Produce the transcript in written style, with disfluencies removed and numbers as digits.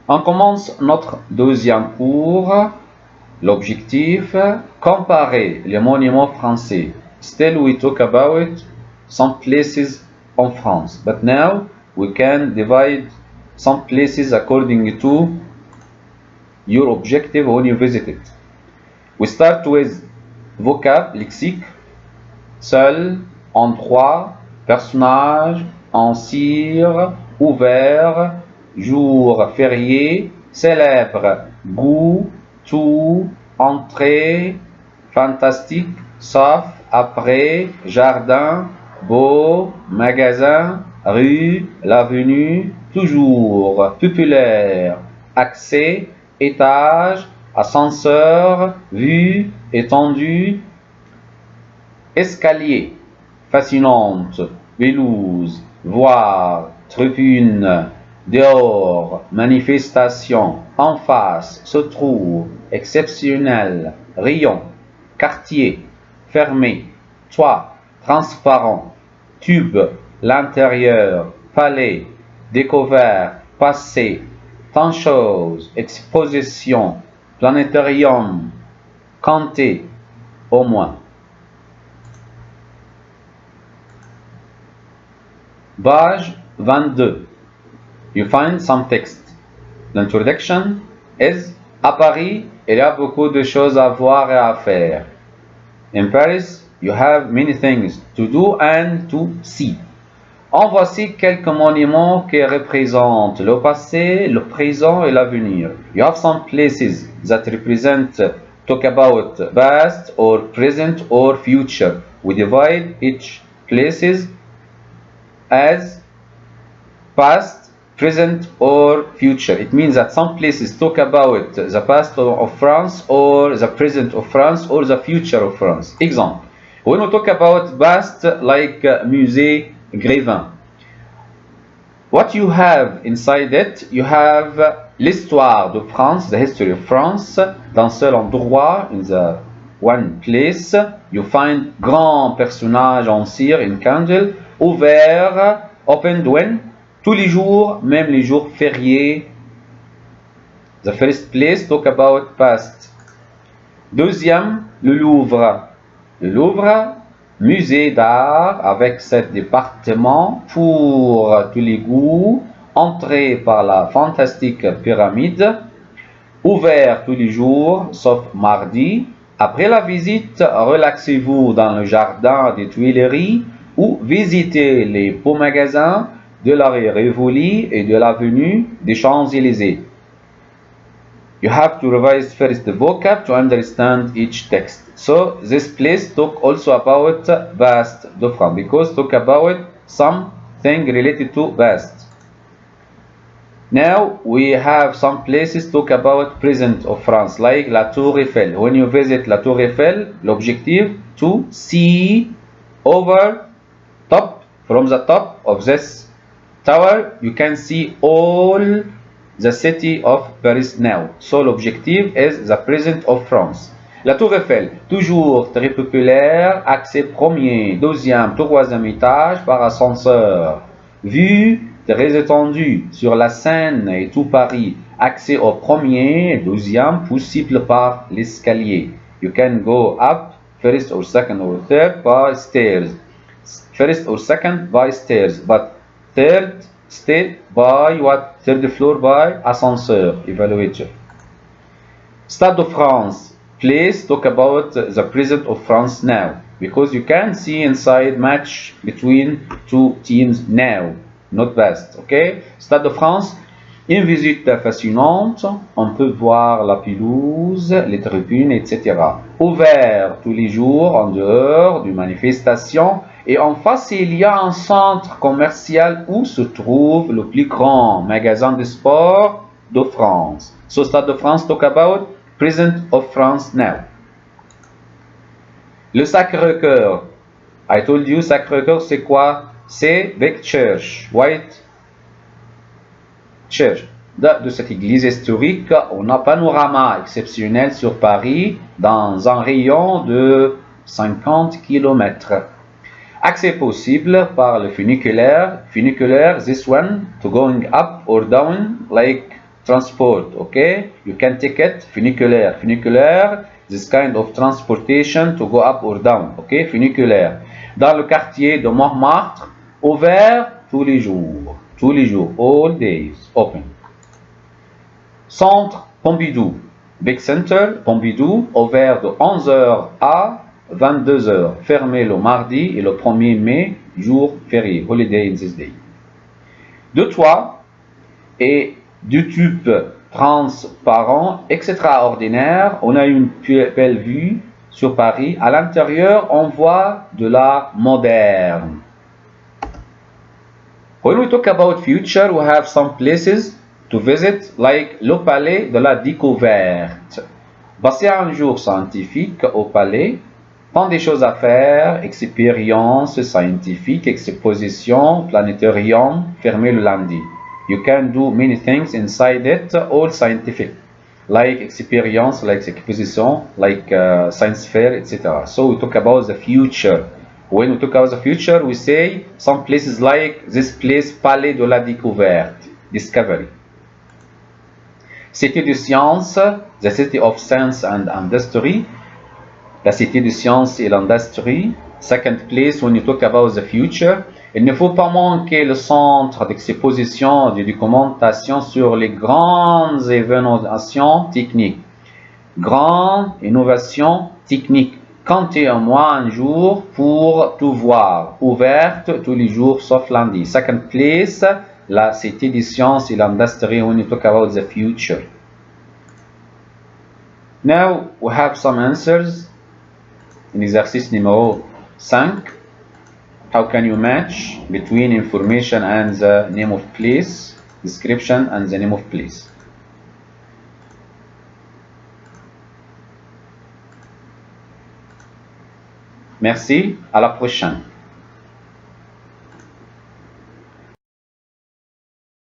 On commence notre deuxième cours. L'objectif, comparer les monuments français. Still we talk about some places on France, but now we can divide some places according to your objective when you visit it. We start with vocab, lexique, seul, endroit, personnage, en cire, ouvert, jour férié, célèbre, goût, tout, entrée, fantastique, sauf, après, jardin, beau, magasin, rue, l'avenue, toujours, populaire, accès, étage, ascenseur, vue, étendue, escalier, fascinante, pelouse, voir, tribune, dehors, manifestation, en face, se trouve, exceptionnel, rayon, quartier, fermé, toit, transparent, tube, l'intérieur, palais, découvert, passé, tant chose, exposition, planétarium, compter, au moins. Page 22. You find some text. L'introduction is à Paris, il y a beaucoup de choses à voir et à faire. In Paris, you have many things to do and to see. En voici quelques monuments qui représentent le passé, le présent et l'avenir. You have some places that represent, talk about past or present or future. We divide each places as past, present or future. It means that some places talk about the past of France or the present of France or the future of France. Example, when we talk about past, like Musée Grévin, what you have inside it, you have l'histoire de France, the history of France, d'un seul endroit, in the one place. You find grand personnage en cire, in candle, ouvert, opened when, tous les jours, même les jours fériés. The first place talk about past. Deuxième, le Louvre. Le Louvre, musée d'art avec 7 départements pour tous les goûts, entrée par la fantastique pyramide, ouvert tous les jours sauf mardi. Après la visite, relaxez-vous dans le jardin des Tuileries ou visitez les beaux magasins de la rue Rivoli et de l'avenue des Champs-Élysées. You have to revise first the vocab to understand each text. So this place talk also about past de France because talk about something related to past. Now we have some places talk about present of France, like la Tour Eiffel. When you visit la Tour Eiffel, l'objectif to see over top, from the top of this tower, you can see all the city of Paris now. So l'objectif is the present of France. La Tour Eiffel, toujours très populaire, accès premier, deuxième, troisième étage par ascenseur. Vue très étendue sur la Seine et tout Paris, accès au premier et deuxième possible par l'escalier. You can go up first or second or third by stairs. First or second by stairs, but third step by what? Third floor by ascenseur, elevator. Stade de France. Please talk about the present of France now, because you can see inside match between two teams now, not past. Okay? Stade de France. Une visite fascinante. On peut voir la pelouse, les tribunes, etc. Ouvert tous les jours en dehors d'une manifestation. Et en face, il y a un centre commercial où se trouve le plus grand magasin de sport de France. So, Stade de France talk about present of France now. Le Sacré-Cœur. I told you, Sacré-Cœur, c'est quoi? C'est big church, white church. De cette église historique, on a un panorama exceptionnel sur Paris dans un rayon de 50 km. Accès possible par le funiculaire. Funiculaire, this one, to going up or down, like transport, okay? You can take it funiculaire. Funiculaire, this kind of transportation to go up or down, okay? Funiculaire. Dans le quartier de Montmartre, ouvert tous les jours, all days, open. Centre Pompidou, Big Center Pompidou, ouvert de 11h à 22h, fermé le mardi et le 1er mai, jour férié, holiday in this day. De toit et du tube transparent extraordinaire, on a une belle vue sur Paris. À l'intérieur, on voit de l'art moderne. When we talk about future, we have some places to visit, like le Palais de la Découverte. Passer un jour scientifique au palais, tant des choses à faire, expériences scientifiques, exposition, planétarium, fermé le lundi. You can do many things inside it, all scientific, like experience, like exposition, like science fair, etc. So we talk about the future. When we talk about the future, we say some places like this place, Palais de la Découverte, Discovery. Cité de science, the City of Science and Industry, la Cité de science et l'industrie. Second place, when you talk about the future, il ne faut pas manquer le centre d'exposition de documentation sur les grandes innovations techniques. Grande innovation technique. Comptez au moins un jour pour tout voir. Ouverte tous les jours sauf lundi. Second place, la Cité des sciences et l'industrie when you talk about the future. Now we have some answers. In exercice numéro 5. How can you match between information and the name of place, description and the name of place? Merci, à la prochaine.